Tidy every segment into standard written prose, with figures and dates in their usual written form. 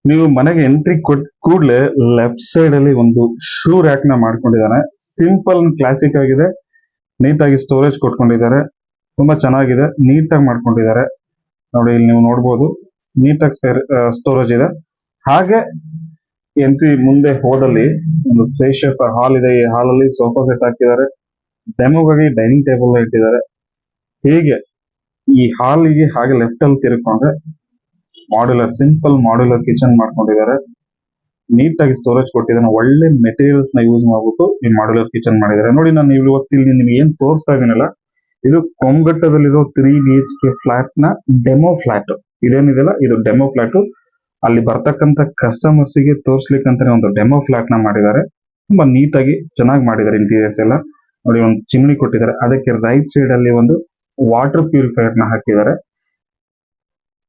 ನೀವು ಮನೆಗೆ ಎಂಟ್ರಿ ಕೊಟ್ ಕೂಡ್ಲೆ ಲೆಫ್ಟ್ ಸೈಡ್ ಅಲ್ಲಿ ಒಂದು ಶೂ ರ್ಯಾಕ್ ನ ಮಾಡ್ಕೊಂಡಿದ್ದಾನೆ. ಸಿಂಪಲ್ ಕ್ಲಾಸಿಕ್ ಆಗಿದೆ. ನೀಟಾಗಿ ಸ್ಟೋರೇಜ್ ಕೊಟ್ಕೊಂಡಿದ್ದಾರೆ. ತುಂಬಾ ಚೆನ್ನಾಗಿದೆ. ನೀಟಾಗಿ ಮಾಡ್ಕೊಂಡಿದ್ದಾರೆ. ನೋಡಿ ಇಲ್ಲಿ ನೀವು ನೋಡ್ಬೋದು. ನೀಟಾಗಿ ಸ್ಟೋರೇಜ್ ಇದೆ. ಹಾಗೆ ಎಂಟ್ರಿ ಮುಂದೆ ಹೋದಲ್ಲಿ ಒಂದು ಸ್ಪೇಷಿಯಸ್ ಹಾಲ್ ಇದೆ. ಈ ಹಾಲ್ ಅಲ್ಲಿ ಸೋಫಾ ಸೆಟ್ ಹಾಕಿದ್ದಾರೆ. ಡೆಮೋಗಾಗಿ ಡೈನಿಂಗ್ ಟೇಬಲ್ ಇಟ್ಟಿದ್ದಾರೆ. ಹೀಗೆ ಈ ಹಾಲಿಗೆ ಹಾಗೆ ಲೆಫ್ಟ್ ಅಲ್ಲಿ ತಿರ್ಕೊಂಡ್ರೆ ಸಿಂಪಲ್ ಮಾಡ್ಯುಲರ್ ಕಿಚನ್ ಮಾಡ್ಕೊಂಡಿದ್ದಾರೆ. ನೀಟಾಗಿ ಸ್ಟೋರೇಜ್ ಕೊಟ್ಟಿದ್ದಾನೆ. ಒಳ್ಳೆ ಮೆಟೀರಿಯಲ್ಸ್ ನ ಯೂಸ್ ಮಾಡ್ಬಿಟ್ಟು ಈ ಮಾಡ್ಯುಲರ್ ಕಿಚನ್ ಮಾಡಿದ್ದಾರೆ. ನೋಡಿ ನಾನು ಇವತ್ತಿಲ್ಲಿ ನಿಮ್ಗೆ ಏನ್ ತೋರಿಸ್ತಾ ಇದೀನಲ್ಲ, ಇದು ಕೊಂಗಟ್ಟದಲ್ಲಿರೋ 3 BHK ಫ್ಲಾಟ್ ನ ಡೆಮೋ ಫ್ಲಾಟ್. ಇದೇನಿದೆಲ್ಲ ಇದು ಡೆಮೋ ಫ್ಲಾಟ್. ಅಲ್ಲಿ ಬರ್ತಕ್ಕಂತ ಕಸ್ಟಮರ್ಸ್ ಗೆ ತೋರ್ಸ್ಲಿಕ್ಕೆ ಅಂತಾನೆ ಒಂದು ಡೆಮೋ ಫ್ಲಾಟ್ ನ ಮಾಡಿದ್ದಾರೆ. ತುಂಬಾ ನೀಟಾಗಿ ಚೆನ್ನಾಗಿ ಮಾಡಿದ್ದಾರೆ. ಇಂಟೀರಿಯರ್ಸ್ ಎಲ್ಲ ನೋಡಿ, ಒಂದು ಚಿಮ್ನಿ ಕೊಟ್ಟಿದ್ದಾರೆ. ಅದಕ್ಕೆ ರೈಟ್ ಸೈಡ್ ಅಲ್ಲಿ ಒಂದು ವಾಟರ್ ಪ್ಯೂರಿಫೈಯರ್ ನ ಹಾಕಿದ್ದಾರೆ.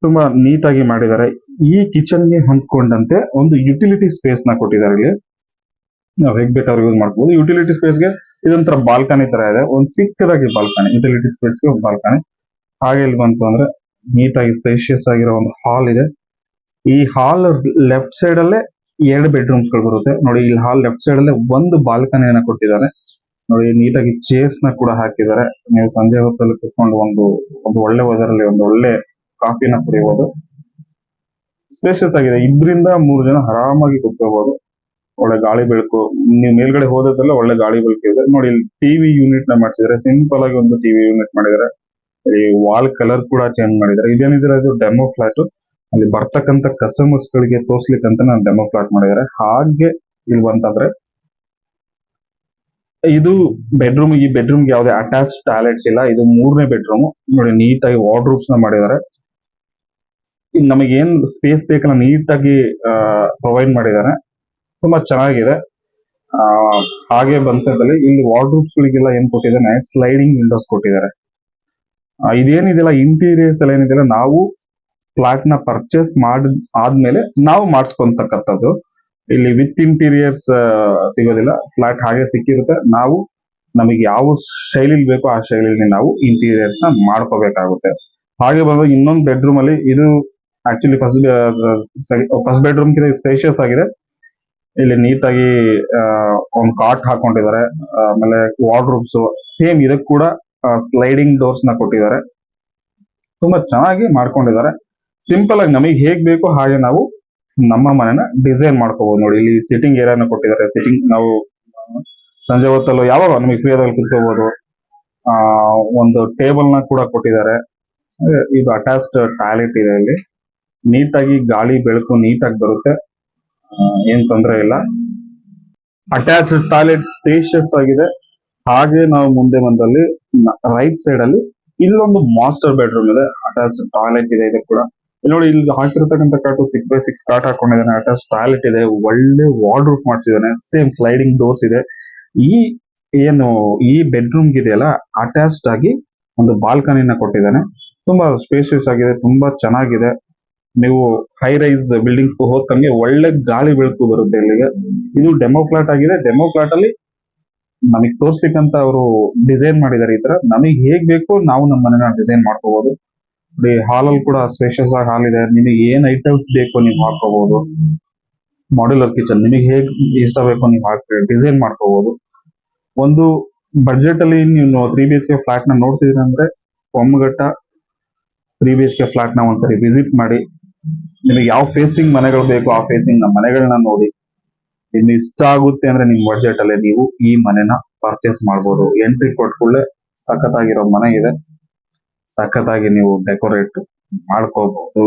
ತುಂಬಾ ನೀಟಾಗಿ ಮಾಡಿದ್ದಾರೆ. ಈ ಕಿಚನ್ ಗೆ ಹೊಂದ್ಕೊಂಡಂತೆ ಒಂದು ಯುಟಿಲಿಟಿ ಸ್ಪೇಸ್ ನ ಕೊಟ್ಟಿದ್ದಾರೆ. ಇಲ್ಲಿ ನಾವು ಹೇಗ್ ಬೇಕಾದ್ರೂ ಯೂಸ್ ಮಾಡ್ಬೋದು. ಯುಟಿಲಿಟಿ ಸ್ಪೇಸ್ ಗೆ ಇದೊಂಥರ ಬಾಲ್ಕನಿ ತರ ಇದೆ. ಒಂದು ಚಿಕ್ಕದಾಗಿ ಬಾಲ್ಕನಿ, ಯುಟಿಲಿಟಿ ಸ್ಪೇಸ್ ಗೆ ಒಂದು ಬಾಲ್ಕನಿ. ಹಾಗೆ ಇಲ್ಲಿ ಬಂತು ಅಂದ್ರೆ ನೀಟಾಗಿ ಸ್ಪೇಷಿಯಸ್ ಆಗಿರೋ ಒಂದು ಹಾಲ್ ಇದೆ. ಈ ಹಾಲ್ ಲೆಫ್ಟ್ ಸೈಡ್ ಅಲ್ಲೇ 2 ಬೆಡ್ರೂಮ್ಸ್ ಗಳು ಬರುತ್ತೆ. ನೋಡಿ ಇಲ್ಲಿ ಹಾಲ್ ಲೆಫ್ಟ್ ಸೈಡ್ ಅಲ್ಲೇ ಒಂದು ಬಾಲ್ಕನಿಯನ್ನ ಕೊಟ್ಟಿದ್ದಾರೆ. ನೋಡಿ ನೀಟಾಗಿ ಚೇರ್ಸ್ ನ ಕೂಡ ಹಾಕಿದ್ದಾರೆ. ನೀವು ಸಂಜೆ ಹೊತ್ತಲ್ಲಿ ಕುತ್ಕೊಂಡು ಒಂದು ಒಳ್ಳೆ ವೆದರ್ ಅಲ್ಲಿ ಒಂದು ಒಳ್ಳೆ ಕಾಫಿನ ಕುಡಿಯಬಹುದು. ಸ್ಪೇಷಿಯಸ್ ಆಗಿದೆ. 2 ರಿಂದ 3 ಜನ ಆರಾಮಾಗಿ ಕುತ್ಕೋಬಹುದು. ಒಳ್ಳೆ ಗಾಳಿ ಬೆಳಕು. ನೀವು ಮೇಲ್ಗಡೆ ಹೋದದಲ್ಲ ಒಳ್ಳೆ ಗಾಳಿ ಬೆಳಕು ಇದೆ. ನೋಡಿ ಇಲ್ಲಿ ಟಿವಿ ಯೂನಿಟ್ ನ ಮಾಡಿಸಿದ್ದಾರೆ. ಸಿಂಪಲ್ ಆಗಿ ಒಂದು ಟಿವಿ ಯೂನಿಟ್ ಮಾಡಿದ್ದಾರೆ. ಈ ವಾಲ್ ಕಲರ್ ಕೂಡ ಚೇಂಜ್ ಮಾಡಿದ್ದಾರೆ. ಇದೇನಿದ್ರೆ ಇದು ಡೆಮೋ ಫ್ಲಾಟ್. ಅಲ್ಲಿ ಬರ್ತಕ್ಕಂತ ಕಸ್ಟಮರ್ಸ್ ಗಳಿಗೆ ತೋರ್ಸ್ಲಿಕ್ಕೆ ಅಂತ ನಾನು ಡೆಮೋ ಫ್ಲಾಟ್ ಮಾಡಿದ್ದಾರೆ. ಹಾಗೆ ಇಲ್ಲಿ ಬಂತಂದ್ರೆ ಇದು ಬೆಡ್ರೂಮ್. ಈ ಬೆಡ್ರೂಮ್ ಗೆ ಯಾವುದೇ ಅಟ್ಯಾಚ್ ಟಾಯ್ಲೆಟ್ಸ್ ಇಲ್ಲ. ಇದು 3ನೇ ಬೆಡ್ರೂಮ್. ನೋಡಿ ನೀಟಾಗಿ ವಾರ್ಡ್ರೂಬ್ಸ್ ನ ಮಾಡಿದ್ದಾರೆ. ನಮಗೆ ಏನ್ ಸ್ಪೇಸ್ ಬೇಕಲ್ಲ ನೀಟಾಗಿ ಪ್ರೊವೈಡ್ ಮಾಡಿದ್ದಾರೆ. ತುಂಬಾ ಚೆನ್ನಾಗಿದೆ. ಹಾಗೆ ಬಂತದಲ್ಲಿ ಇಲ್ಲಿ ವಾರ್ಡ್ರೂಬ್ಸ್ ಗಳಿಗೆಲ್ಲ ಏನ್ ಕೊಟ್ಟಿದ್ದಾನೆ, ಸ್ಲೈಡಿಂಗ್ ವಿಂಡೋಸ್ ಕೊಟ್ಟಿದ್ದಾರೆ. ಇದೇನಿದೆಲ್ಲ ಇಂಟೀರಿಯರ್ಸ್ ಎಲ್ಲ ಏನಿದೆಲ್ಲ ನಾವು ಫ್ಲಾಟ್ ನ ಪರ್ಚೇಸ್ ಆದ್ಮೇಲೆ ನಾವು ಮಾಡಿಸ್ಕೊಂತಕ್ಕಂಥದ್ದು. ಇಲ್ಲಿ ವಿತ್ ಇಂಟೀರಿಯರ್ಸ್ ಸಿಗೋದಿಲ್ಲ. ಫ್ಲಾಟ್ ಹಾಗೆ ಸಿಕ್ಕಿರುತ್ತೆ. ನಾವು ನಮಗೆ ಯಾವ ಶೈಲಿಲಿ ಬೇಕೋ ಆ ಶೈಲಿಲಿ ನಾವು ಇಂಟೀರಿಯರ್ಸ್ ನ ಮಾಡ್ಕೋಬೇಕಾಗುತ್ತೆ. ಹಾಗೆ ಬಂದಾಗ ಇನ್ನೊಂದು ಬೆಡ್ರೂಮ್ ಅಲ್ಲಿ ಇದು ಆಕ್ಚುಲಿ ಫಸ್ಟ್ ಬೆಡ್ರೂಮ್ ಕಿಂತ ಸ್ಪೇಷಿಯಸ್ ಆಗಿದೆ. ಇಲ್ಲಿ ನೀಟಾಗಿ ಒಂದು ಕಾಟ್ ಹಾಕೊಂಡಿದ್ದಾರೆ. ಆಮೇಲೆ ವಾರ್ಡ್ರೂಬ್ಸ್ ಸೇಮ್ ಇದಕ್ಕೆ ಕೂಡ ಸ್ಲೈಡಿಂಗ್ ಡೋರ್ಸ್ ನ ಕೊಟ್ಟಿದ್ದಾರೆ. ತುಂಬಾ ಚೆನ್ನಾಗಿ ಮಾಡ್ಕೊಂಡಿದ್ದಾರೆ. ಸಿಂಪಲ್ ಆಗಿ ನಮಗೆ ಹೇಗ್ ಬೇಕೋ ಹಾಗೆ ನಾವು ನಮ್ಮ ಮನೆನ ಡಿಸೈನ್ ಮಾಡ್ಕೋಬಹುದು. ನೋಡಿ ಇಲ್ಲಿ ಸಿಟ್ಟಿಂಗ್ ಏರಿಯಾನ ಕೊಟ್ಟಿದ್ದಾರೆ. ಸಿಟ್ಟಿಂಗ್ ನಾವು ಸಂಜೆ ಹೊತ್ತಲ್ಲೂ ಯಾವಾಗ ನಮಗೆ ಫ್ರೀ ಆದಾಗ ಕುತ್ಕೋಬಹುದು. ಒಂದು ಟೇಬಲ್ ನ ಕೂಡ ಕೊಟ್ಟಿದ್ದಾರೆ. ಇದು ಅಟ್ಯಾಚ್ಡ್ ಟಾಯ್ಲೆಟ್ ಇದೆ. ಇಲ್ಲಿ ನೀಟಾಗಿ ಗಾಳಿ ಬೆಳಕು ನೀಟಾಗಿ ಬರುತ್ತೆ. ಏನ್ ತೊಂದರೆ ಇಲ್ಲ. ಅಟ್ಯಾಚ್ಡ್ ಟಾಯ್ಲೆಟ್ ಸ್ಪೇಷಿಯಸ್ ಆಗಿದೆ. ಹಾಗೆ ನಾವು ಮುಂದೆ ಬಂದಲ್ಲಿ ರೈಟ್ ಸೈಡ್ ಅಲ್ಲಿ ಇಲ್ಲೊಂದು ಮಾಸ್ಟರ್ ಬೆಡ್ರೂಮ್ ಇದೆ. ಅಟ್ಯಾಚ್ಡ್ ಟಾಯ್ಲೆಟ್ ಇದೆ. ಇದು ಕೂಡ ನೋಡಿ ಇಲ್ಲಿ ಹಾಕಿರ್ತಕ್ಕಂಥ ಕಾಟು 6x6 ಕಾಟ್ ಹಾಕೊಂಡಿದ್ದಾನೆ. ಅಟ್ಯಾಚ್ ಟಾಯ್ಲೆಟ್ ಇದೆ. ಒಳ್ಳೆ ವಾರ್ಡ್ರೂಫ್ ಮಾಡಿಸಿದ್ದಾನೆ. ಸೇಮ್ ಸ್ಲೈಡಿಂಗ್ ಡೋರ್ಸ್ ಇದೆ. ಈ ಬೆಡ್ರೂಮ್ ಇದೆಯಲ್ಲ ಅಟ್ಯಾಚ್ಡ್ ಆಗಿ ಒಂದು ಬಾಲ್ಕನಿನ ಕೊಟ್ಟಿದ್ದಾನೆ. ತುಂಬಾ ಸ್ಪೇಷಿಯಸ್ ಆಗಿದೆ. ತುಂಬಾ ಚೆನ್ನಾಗಿದೆ. ನೀವು ಹೈ ರೈಸ್ ಬಿಲ್ಡಿಂಗ್ಸ್ ಹೋದಂಗೆ ಒಳ್ಳೆ ಗಾಳಿ ಬೆಳಕು ಬರುತ್ತೆ ಇಲ್ಲಿಗೆ. ಇದು ಡೆಮೋ ಫ್ಲಾಟ್ ಆಗಿದೆ. ಡೆಮೋ ಫ್ಲಾಟ್ ಅಲ್ಲಿ ನಮಗೆ ತೋರ್ಸ್ಲಿಕ್ಕಂತ ಅವರು ಡಿಸೈನ್ ಮಾಡಿದ್ದಾರೆ. ಈ ತರ ನಮಗೆ ಹೇಗ್ ಬೇಕು ನಾವು ನಮ್ಮ ಮನೆನ ಡಿಸೈನ್ ಮಾಡ್ಕೋಬಹುದು. ಹಾಲ್ ಅಲ್ಲಿ ಕೂಡ ಸ್ಪೇಷಿಯಸ್ ಆಗಿ ಹಾಲ್ ಇದೆ. ನಿಮಗೆ ಏನ್ ಐಟಮ್ಸ್ ಬೇಕು ನೀವು ಹಾಕೋಬಹುದು. ಮಾಡ್ಯುಲರ್ ಕಿಚನ್ ನಿಮಗೆ ಹೇಗ್ ಇಷ್ಟ ಬೇಕು ನೀವು ಹಾಕಿ ಡಿಸೈನ್ ಮಾಡ್ಕೋಬಹುದು. ಒಂದು ಬಡ್ಜೆಟ್ ಅಲ್ಲಿ ನೀವು 3 BHK ಫ್ಲಾಟ್ ನ ನೋಡ್ತಿದ್ದೀರಾ ಅಂದ್ರೆ ಕೊಮ್ಮಘಟ್ಟ 3 BHK ಫ್ಲಾಟ್ ನ ಒಂದ್ಸರಿ ವಿಸಿಟ್ ಮಾಡಿ. ನಿಮಗೆ ಯಾವ ಫೇಸಿಂಗ್ ಮನೆಗಳು ಬೇಕು ಆ ಫೇಸಿಂಗ್ ನ ಮನೆಗಳನ್ನ ನೋಡಿ. ಇನ್ನು ಇಷ್ಟ ಆಗುತ್ತೆ ಅಂದ್ರೆ ನಿಮ್ ಬಡ್ಜೆಟ್ ಅಲ್ಲಿ ನೀವು ಈ ಮನೆನ ಪರ್ಚೇಸ್ ಮಾಡ್ಬೋದು. ಎಂಟ್ರಿ ಕೊಟ್ಕೊಳ್ಳೆ ಸಖತ್ತಾಗಿರೋ ಮನೆ ಇದೆ. ಸಖತ್ತಾಗಿ ನೀವು ಡೆಕೋರೇಟ್ ಮಾಡ್ಕೋಬಹುದು.